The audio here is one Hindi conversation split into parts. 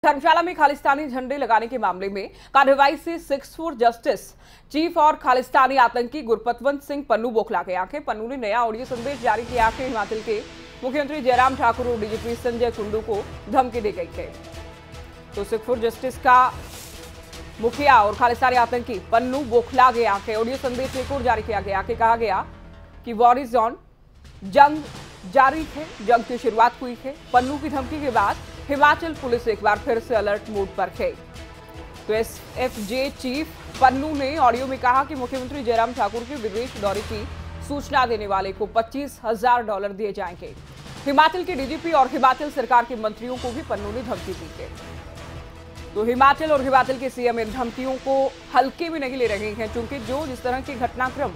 धर्मशाला में खालिस्तानी झंडे लगाने के मामले में कार्रवाई से 6-4 जस्टिस चीफ और खालिस्तानी आतंकी गुरपतवंत सिंह पन्नू बौखला गए आंखें। पन्नू ने नया ऑडियो संदेश जारी किया आंखें। हिमाचल के मुख्यमंत्री जयराम ठाकुर और डीजीपी संजय कुंडू को धमकी दी गई है। तो 6-4 जस्टिस का मुखिया और खालिस्तानी आतंकी पन्नू बौखला गए आंखें। ऑडियो संदेश एक और जारी किया गया कि कहा गया कि वॉर इज ऑन, जंग जारी है, जंग की शुरुआत हुई है। पन्नू की धमकी के बाद हिमाचल पुलिस एक बार फिर से अलर्ट मोड पर है। तो एसएफजे चीफ पन्नू ने ऑडियो में कहा कि मुख्यमंत्री जयराम ठाकुर के विदेश दौरे की सूचना देने वाले को $25,000 दिए जाएंगे। हिमाचल के डीजीपी और हिमाचल सरकार के मंत्रियों को भी पन्नू ने धमकी दी है। तो हिमाचल और हिमाचल के सीएम इन धमकियों को हल्के में नहीं ले रहे हैं, क्योंकि जिस तरह के घटनाक्रम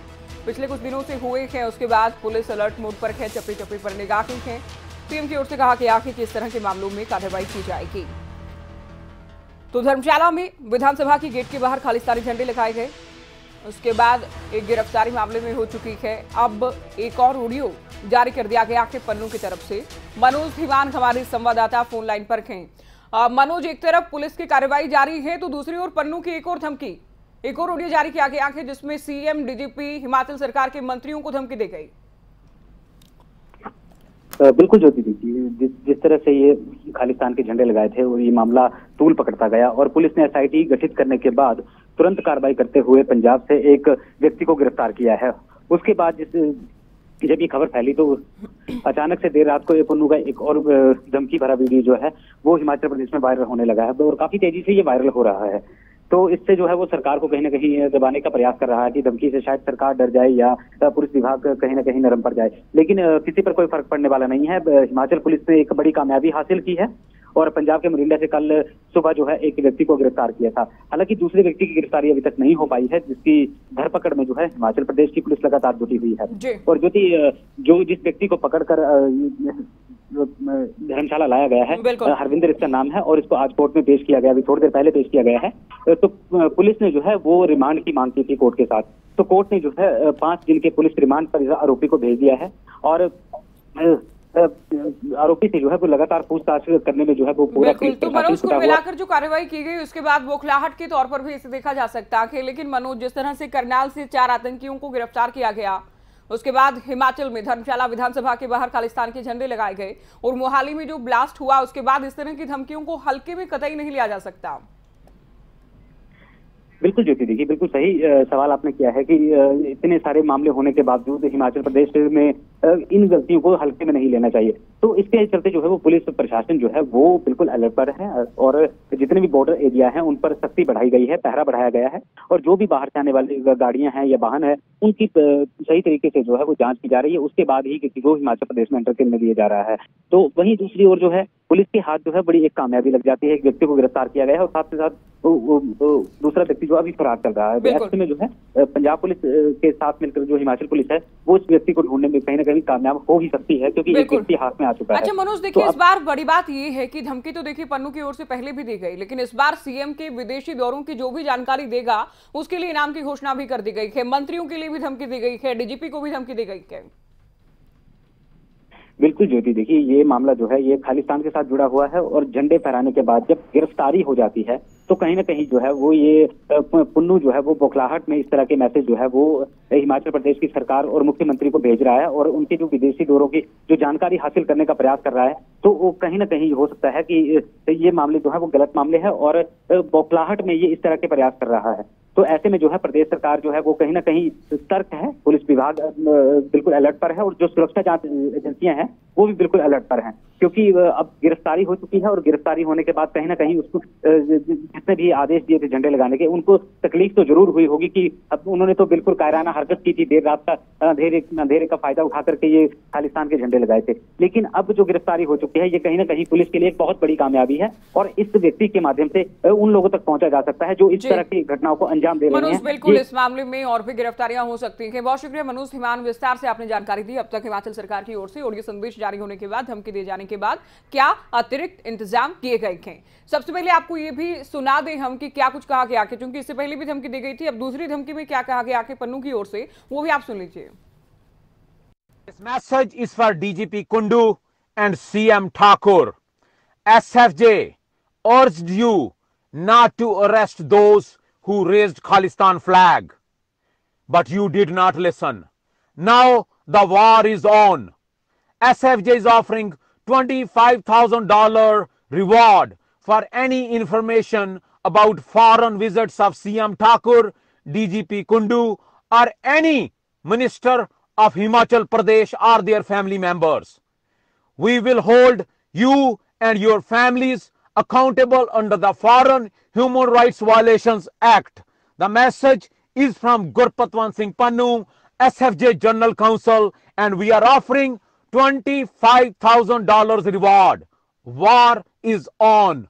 पिछले कुछ दिनों से हुए हैं उसके बाद पुलिस अलर्ट मोड पर है, चप्पी चप्पी पर निगाह की है। सीएम की ओर से कहा गया कि किस तरह के मामलों में कार्रवाई की जाएगी। तो धर्मशाला में विधानसभा की गेट के बाहर खालिस्तानी झंडे लगाए गए, उसके बाद एक गिरफ्तारी मामले में हो चुकी है। अब एक और ऑडियो जारी कर दिया गया कि पन्नू की तरफ से। मनोज धीमान हमारे संवाददाता फोन लाइन पर हैं। मनोज, एक तरफ पुलिस की कार्रवाई जारी है तो दूसरी ओर पन्नू की एक और धमकी, एक और ऑडियो जारी किया गया है जिसमें सीएम, डीजीपी, हिमाचल सरकार के मंत्रियों को धमकी दी गई। बिल्कुल ज्योति जी, जिस तरह से ये खालिस्तान के झंडे लगाए थे और ये मामला तूल पकड़ता गया और पुलिस ने एसआईटी गठित करने के बाद तुरंत कार्रवाई करते हुए पंजाब से एक व्यक्ति को गिरफ्तार किया है। उसके बाद जब ये खबर फैली तो अचानक से देर रात को ये पन्नू का एक और धमकी भरा वीडियो जो है वो हिमाचल प्रदेश में वायरल होने लगा है और काफी तेजी से ये वायरल हो रहा है। तो इससे जो है वो सरकार को कहीं ना कहीं दबाने का प्रयास कर रहा है कि धमकी से शायद सरकार डर जाए या पुलिस विभाग कहीं ना कहीं नरम पड़ जाए, लेकिन किसी पर कोई फर्क पड़ने वाला नहीं है। हिमाचल पुलिस ने एक बड़ी कामयाबी हासिल की है और पंजाब के मोरिंडा से कल सुबह जो है एक व्यक्ति को गिरफ्तार किया था। हालांकि दूसरे व्यक्ति की गिरफ्तारी अभी तक नहीं हो पाई है, जिसकी धरपकड़ में जो है हिमाचल प्रदेश की पुलिस लगातार जुटी हुई है। और जो जिस व्यक्ति को पकड़कर धर्मशाला लाया गया है, हरविंदर इसका नाम है और इसको आज कोर्ट में पेश किया गया, अभी थोड़ी देर पहले पेश किया गया है। तो पुलिस ने जो है वो रिमांड की मांग की थी कोर्ट के साथ, तो कोर्ट ने जो है 5 दिन के पुलिस रिमांड पर आरोपी को भेज दिया है और आरोपी से जो है वो लगातार पूछताछ करने में जो है वो पूरा। तो मनोज, कुल मिलाकर जो कार्रवाई की गई उसके बाद बौखलाहट के तौर पर भी इसे देखा जा सकता है। लेकिन मनोज, जिस तरह से करनाल से 4 आतंकियों को गिरफ्तार किया गया, उसके बाद हिमाचल में धर्मशाला विधानसभा के बाहर खालिस्तान के झंडे लगाए गए और मोहाली में जो ब्लास्ट हुआ उसके बाद इस तरह की धमकियों को हल्के में कतई नहीं लिया जा सकता। बिल्कुल ज्योति, देखिए बिल्कुल सही सवाल आपने किया है कि इतने सारे मामले होने के बावजूद हिमाचल प्रदेश में इन गलतियों को हल्के में नहीं लेना चाहिए। तो इसके चलते जो है वो पुलिस प्रशासन जो है वो बिल्कुल अलर्ट पर है और जितने भी बॉर्डर एरिया हैं उन पर सख्ती बढ़ाई गई है, पहरा बढ़ाया गया है और जो भी बाहर से आने वाली गाड़ियां हैं या वाहन है उनकी सही तरीके से जो है वो जांच की जा रही है। उसके बाद ही किसी को हिमाचल प्रदेश में एंटर करने दिया जा रहा है। तो वहीं दूसरी ओर जो है पुलिस के हाथ जो है बड़ी एक कामयाबी लग जाती है, एक व्यक्ति को गिरफ्तार किया गया है और साथ के साथ दूसरा व्यक्ति जो अभी फरार चल रहा है। ऐसे में जो है पंजाब पुलिस के साथ मिलकर जो हिमाचल पुलिस है वो उस व्यक्ति को ढूंढने में कहीं ना कहीं कामयाब हो ही सकती है, क्योंकि एक व्यक्ति हाथ में आ चुका है। अच्छा मनोज, देखिए इस बार बड़ी बात ये है कि धमकी तो देखिए पन्नू की ओर से पहले भी दी गई, लेकिन इस बार सीएम के विदेशी दौरों की जो भी जानकारी देगा उसके लिए इनाम की घोषणा भी कर दी गई है। मंत्रियों के लिए भी धमकी दी गई है, डीजीपी को भी धमकी दी गई है। बिल्कुल ज्योति, देखिए ये मामला जो है ये खालिस्तान के साथ जुड़ा हुआ है और झंडे फहराने के बाद जब गिरफ्तारी हो जाती है तो कहीं ना कहीं जो है वो ये पन्नू जो है वो बौखलाहट में इस तरह के मैसेज जो है वो हिमाचल प्रदेश की सरकार और मुख्यमंत्री को भेज रहा है और उनके जो विदेशी दौरों की जो जानकारी हासिल करने का प्रयास कर रहा है। तो वो कहीं ना कहीं हो सकता है कि ये मामले जो है वो गलत मामले हैं और बौखलाहट में ये इस तरह के प्रयास कर रहा है। तो ऐसे में जो है प्रदेश सरकार जो है वो कहीं ना कहीं सतर्क है, पुलिस विभाग बिल्कुल अलर्ट पर है और जो सुरक्षा जांच एजेंसियां हैं वो भी बिल्कुल अलर्ट पर हैं, क्योंकि अब गिरफ्तारी हो चुकी है और गिरफ्तारी होने के बाद कहीं ना कहीं उसको जितने भी आदेश दिए थे झंडे लगाने के उनको तकलीफ तो जरूर हुई होगी कि अब उन्होंने तो बिल्कुल कायराना हरकत की थी, देर रात का अंधेरे का फायदा उठा करके ये खालिस्तान के झंडे लगाए थे। लेकिन अब जो गिरफ्तारी हो चुकी है ये कहीं ना कहीं पुलिस के लिए एक बहुत बड़ी कामयाबी है और इस व्यक्ति के माध्यम से उन लोगों तक पहुंचा जा सकता है जो इस तरह की घटनाओं को अंजाम दे रहे हैं। बिल्कुल इस मामले में और भी गिरफ्तारियां हो सकती हैं। बहुत शुक्रिया मनोज धीमान, विस्तार से आपने जानकारी दी। अब तक हिमाचल सरकार की ओर से ऑडियो संदेश जारी होने के बाद, धमकी दिए जाने के बाद क्या अतिरिक्त इंतजाम किए गए हैं। सबसे पहले आपको ये भी सुना दें हम कि क्या कुछ कहा गया, क्योंकि इससे पहले भी धमकी दी गई थी, अब दूसरी धमकी में क्या कहा गया पन्नू की ओर से, वो भी आप सुन लीजिए। This message is for DGP Kundu and CM Thakur. SFJ urged you not to arrest those who raised Khalistan flag, but you did not listen. Now the war is on. SFJ is offering $25,000 reward for any information about foreign visits of CM Thakur, DGP Kundu, or any minister of Himachal Pradesh or their family members. We will hold you and your families accountable under the Foreign Human Rights Violations Act. The message is from Gurpatwant Singh Pannu, SFJ General Counsel, and we are offering $25,000 reward. War is on.